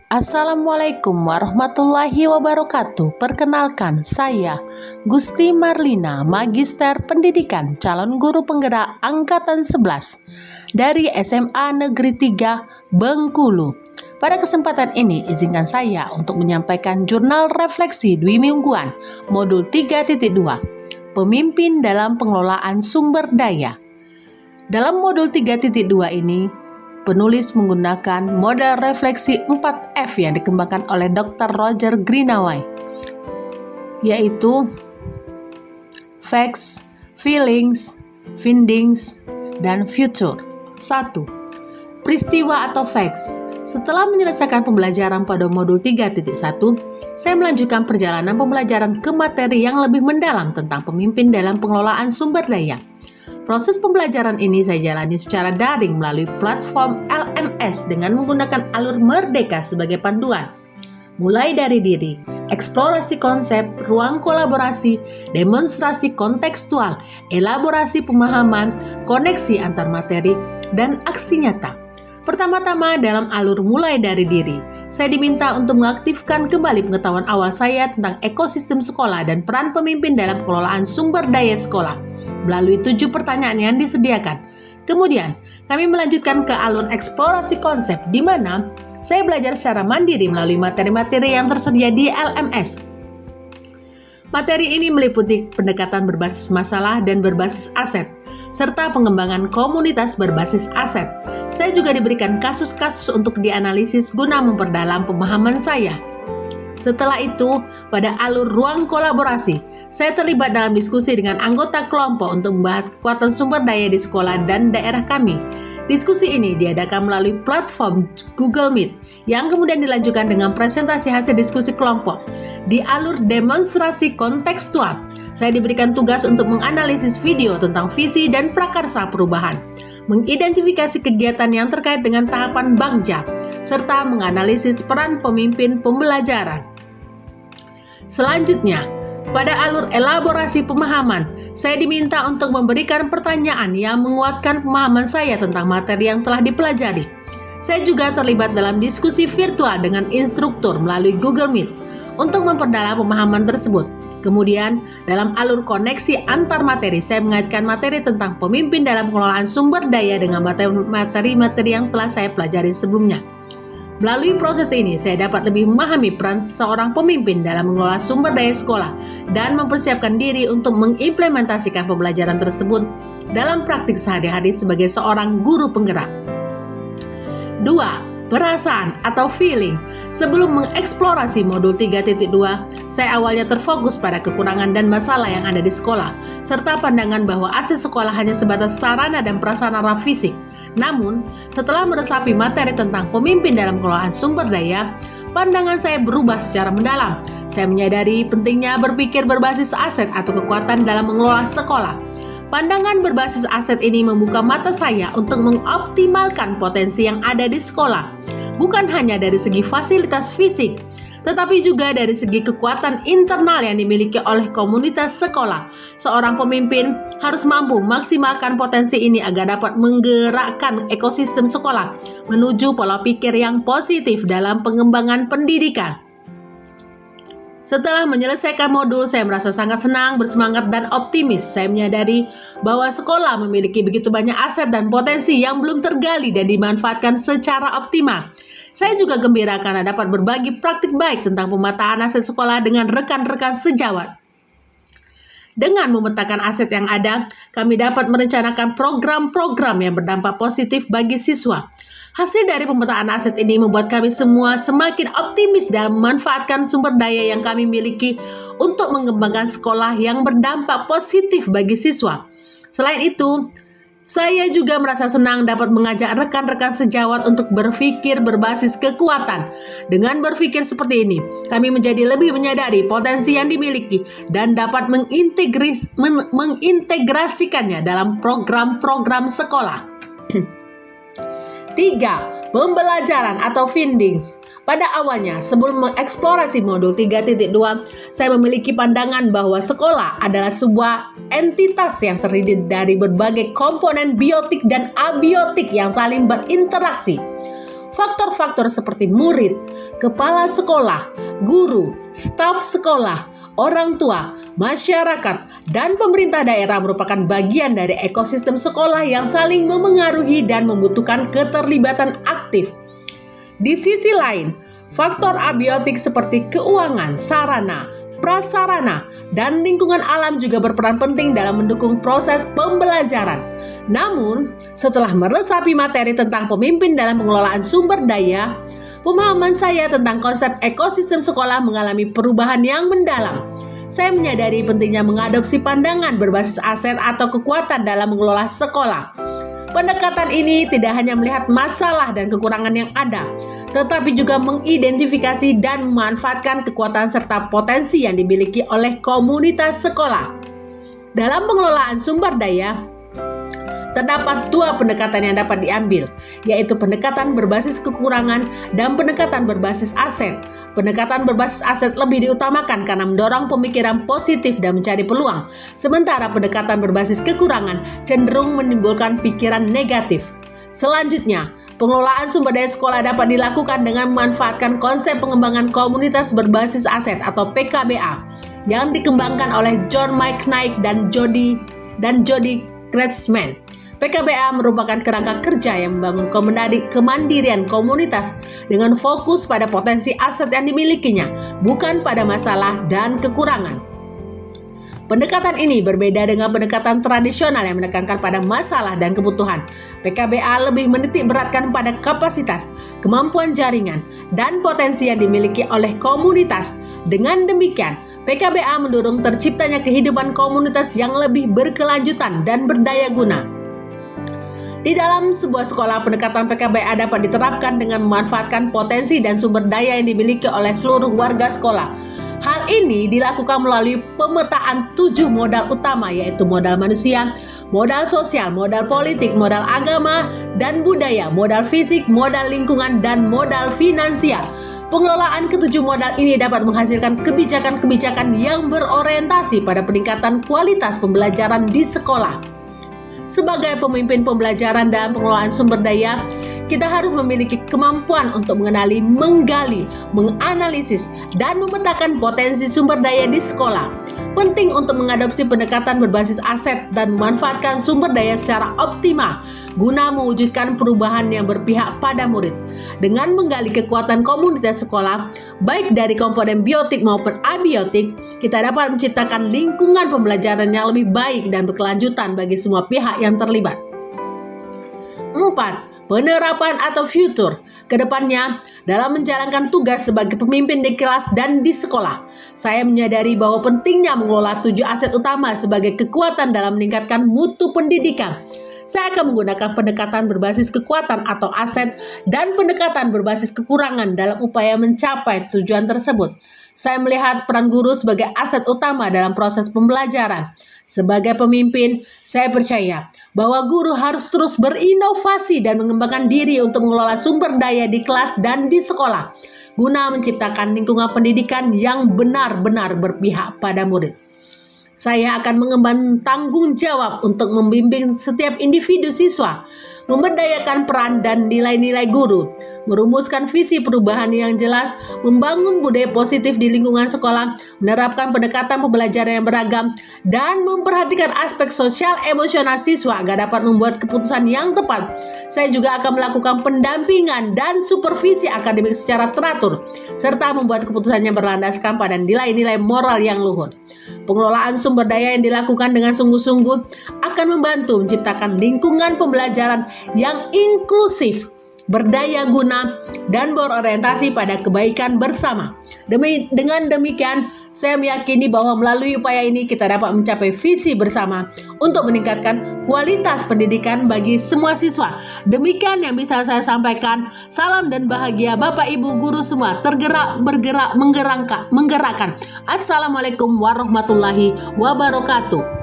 Assalamualaikum warahmatullahi wabarakatuh. Perkenalkan, saya Gusti Marlina, Magister Pendidikan Calon Guru Penggerak Angkatan 11 dari SMA Negeri 3 Bengkulu. Pada kesempatan ini, izinkan saya untuk menyampaikan jurnal refleksi dwi mingguan modul 3.2, Pemimpin dalam Pengelolaan Sumber Daya. Dalam modul 3.2 ini, penulis menggunakan model refleksi 4F yang dikembangkan oleh Dr. Roger Greenaway, yaitu Facts, Feelings, Findings, dan Future. 1. Peristiwa atau facts. Setelah menyelesaikan pembelajaran pada modul 3.1, saya melanjutkan perjalanan pembelajaran ke materi yang lebih mendalam tentang pemimpin dalam pengelolaan sumber daya. Proses pembelajaran ini saya jalani secara daring melalui platform LMS dengan menggunakan alur Merdeka sebagai panduan. Mulai dari diri, eksplorasi konsep, ruang kolaborasi, demonstrasi kontekstual, elaborasi pemahaman, koneksi antar materi, dan aksi nyata. Pertama-tama dalam alur mulai dari diri, saya diminta untuk mengaktifkan kembali pengetahuan awal saya tentang ekosistem sekolah dan peran pemimpin dalam pengelolaan sumber daya sekolah melalui 7 pertanyaan yang disediakan. Kemudian, kami melanjutkan ke alur eksplorasi konsep di mana saya belajar secara mandiri melalui materi-materi yang tersedia di LMS. Materi ini meliputi pendekatan berbasis masalah dan berbasis aset, serta pengembangan komunitas berbasis aset. Saya juga diberikan kasus-kasus untuk dianalisis guna memperdalam pemahaman saya. Setelah itu, pada alur ruang kolaborasi, saya terlibat dalam diskusi dengan anggota kelompok untuk membahas kekuatan sumber daya di sekolah dan daerah kami. Diskusi ini diadakan melalui platform Google Meet yang kemudian dilanjutkan dengan presentasi hasil diskusi kelompok. Di alur demonstrasi kontekstual, saya diberikan tugas untuk menganalisis video tentang visi dan prakarsa perubahan, mengidentifikasi kegiatan yang terkait dengan tahapan Bagja, serta menganalisis peran pemimpin pembelajaran. Selanjutnya, pada alur elaborasi pemahaman, saya diminta untuk memberikan pertanyaan yang menguatkan pemahaman saya tentang materi yang telah dipelajari. Saya juga terlibat dalam diskusi virtual dengan instruktur melalui Google Meet untuk memperdalam pemahaman tersebut. Kemudian, dalam alur koneksi antar materi, saya mengaitkan materi tentang pemimpin dalam pengelolaan sumber daya dengan materi-materi yang telah saya pelajari sebelumnya. Melalui proses ini, saya dapat lebih memahami peran seorang pemimpin dalam mengelola sumber daya sekolah dan mempersiapkan diri untuk mengimplementasikan pembelajaran tersebut dalam praktik sehari-hari sebagai seorang guru penggerak. 2. Perasaan atau feeling. Sebelum mengeksplorasi modul 3.2, saya awalnya terfokus pada kekurangan dan masalah yang ada di sekolah, serta pandangan bahwa aset sekolah hanya sebatas sarana dan prasarana fisik. Namun, setelah meresapi materi tentang pemimpin dalam pengelolaan sumber daya, pandangan saya berubah secara mendalam. Saya menyadari pentingnya berpikir berbasis aset atau kekuatan dalam mengelola sekolah. Pandangan berbasis aset ini membuka mata saya untuk mengoptimalkan potensi yang ada di sekolah, bukan hanya dari segi fasilitas fisik, tetapi juga dari segi kekuatan internal yang dimiliki oleh komunitas sekolah. Seorang pemimpin harus mampu memaksimalkan potensi ini agar dapat menggerakkan ekosistem sekolah menuju pola pikir yang positif dalam pengembangan pendidikan. Setelah menyelesaikan modul, saya merasa sangat senang, bersemangat, dan optimis. Saya menyadari bahwa sekolah memiliki begitu banyak aset dan potensi yang belum tergali dan dimanfaatkan secara optimal. Saya juga gembira karena dapat berbagi praktik baik tentang pemetaan aset sekolah dengan rekan-rekan sejawat. Dengan memetakan aset yang ada, kami dapat merencanakan program-program yang berdampak positif bagi siswa. Hasil dari pemetaan aset ini membuat kami semua semakin optimis dalam memanfaatkan sumber daya yang kami miliki untuk mengembangkan sekolah yang berdampak positif bagi siswa. Selain itu, saya juga merasa senang dapat mengajak rekan-rekan sejawat untuk berpikir berbasis kekuatan. Dengan berpikir seperti ini, kami menjadi lebih menyadari potensi yang dimiliki dan dapat mengintegrasikannya dalam program-program sekolah. 3. Pembelajaran atau findings. Pada awalnya, sebelum mengeksplorasi modul 3.2, saya memiliki pandangan bahwa sekolah adalah sebuah entitas yang terdiri dari berbagai komponen biotik dan abiotik yang saling berinteraksi. Faktor-faktor seperti murid, kepala sekolah, guru, staf sekolah, orang tua, masyarakat, dan pemerintah daerah merupakan bagian dari ekosistem sekolah yang saling memengaruhi dan membutuhkan keterlibatan aktif. Di sisi lain, faktor abiotik seperti keuangan, sarana, prasarana, dan lingkungan alam juga berperan penting dalam mendukung proses pembelajaran. Namun, setelah meresapi materi tentang pemimpin dalam pengelolaan sumber daya, pemahaman saya tentang konsep ekosistem sekolah mengalami perubahan yang mendalam. Saya menyadari pentingnya mengadopsi pandangan berbasis aset atau kekuatan dalam mengelola sekolah. Pendekatan ini tidak hanya melihat masalah dan kekurangan yang ada, tetapi juga mengidentifikasi dan memanfaatkan kekuatan serta potensi yang dimiliki oleh komunitas sekolah. Dalam pengelolaan sumber daya, terdapat dua pendekatan yang dapat diambil, yaitu pendekatan berbasis kekurangan dan pendekatan berbasis aset. Pendekatan berbasis aset lebih diutamakan karena mendorong pemikiran positif dan mencari peluang, sementara pendekatan berbasis kekurangan cenderung menimbulkan pikiran negatif. Selanjutnya, pengelolaan sumber daya sekolah dapat dilakukan dengan memanfaatkan konsep pengembangan komunitas berbasis aset atau PKBA yang dikembangkan oleh John McKnight dan Jody Kretsman. PKBA merupakan kerangka kerja yang membangun kemandirian komunitas dengan fokus pada potensi aset yang dimilikinya, bukan pada masalah dan kekurangan. Pendekatan ini berbeda dengan pendekatan tradisional yang menekankan pada masalah dan kebutuhan. PKBA lebih menitik beratkan pada kapasitas, kemampuan jaringan, dan potensi yang dimiliki oleh komunitas. Dengan demikian, PKBA mendorong terciptanya kehidupan komunitas yang lebih berkelanjutan dan berdaya guna. Di dalam sebuah sekolah, pendekatan PKBA dapat diterapkan dengan memanfaatkan potensi dan sumber daya yang dimiliki oleh seluruh warga sekolah. Hal ini dilakukan melalui pemetaan 7 modal utama, yaitu modal manusia, modal sosial, modal politik, modal agama dan budaya, modal fisik, modal lingkungan, dan modal finansial. Pengelolaan ketujuh modal ini dapat menghasilkan kebijakan-kebijakan yang berorientasi pada peningkatan kualitas pembelajaran di sekolah. Sebagai pemimpin pembelajaran dalam pengelolaan sumber daya, kita harus memiliki kemampuan untuk mengenali, menggali, menganalisis, dan memetakan potensi sumber daya di sekolah. Penting untuk mengadopsi pendekatan berbasis aset dan memanfaatkan sumber daya secara optimal guna mewujudkan perubahan yang berpihak pada murid. Dengan menggali kekuatan komunitas sekolah, baik dari komponen biotik maupun abiotik, kita dapat menciptakan lingkungan pembelajaran yang lebih baik dan berkelanjutan bagi semua pihak yang terlibat. 4. Penerapan atau future. Kedepannya, dalam menjalankan tugas sebagai pemimpin di kelas dan di sekolah, saya menyadari bahwa pentingnya mengelola 7 aset utama sebagai kekuatan dalam meningkatkan mutu pendidikan. Saya akan menggunakan pendekatan berbasis kekuatan atau aset dan pendekatan berbasis kekurangan dalam upaya mencapai tujuan tersebut. Saya melihat peran guru sebagai aset utama dalam proses pembelajaran. Sebagai pemimpin, saya percaya bahwa guru harus terus berinovasi dan mengembangkan diri untuk mengelola sumber daya di kelas dan di sekolah, guna menciptakan lingkungan pendidikan yang benar-benar berpihak pada murid. Saya akan mengemban tanggung jawab untuk membimbing setiap individu siswa, memberdayakan peran dan nilai-nilai guru, merumuskan visi perubahan yang jelas, membangun budaya positif di lingkungan sekolah, menerapkan pendekatan pembelajaran yang beragam, dan memperhatikan aspek sosial emosional siswa agar dapat membuat keputusan yang tepat. Saya juga akan melakukan pendampingan dan supervisi akademik secara teratur, serta membuat keputusan yang berlandaskan pada nilai-nilai moral yang luhur. Pengelolaan sumber daya yang dilakukan dengan sungguh-sungguh akan membantu menciptakan lingkungan pembelajaran yang inklusif, berdaya guna, dan berorientasi pada kebaikan bersama. Dengan demikian, saya meyakini bahwa melalui upaya ini kita dapat mencapai visi bersama untuk meningkatkan kualitas pendidikan bagi semua siswa. Demikian yang bisa saya sampaikan. Salam dan bahagia Bapak Ibu guru semua. Tergerak, bergerak, menggerakkan. Assalamualaikum warahmatullahi wabarakatuh.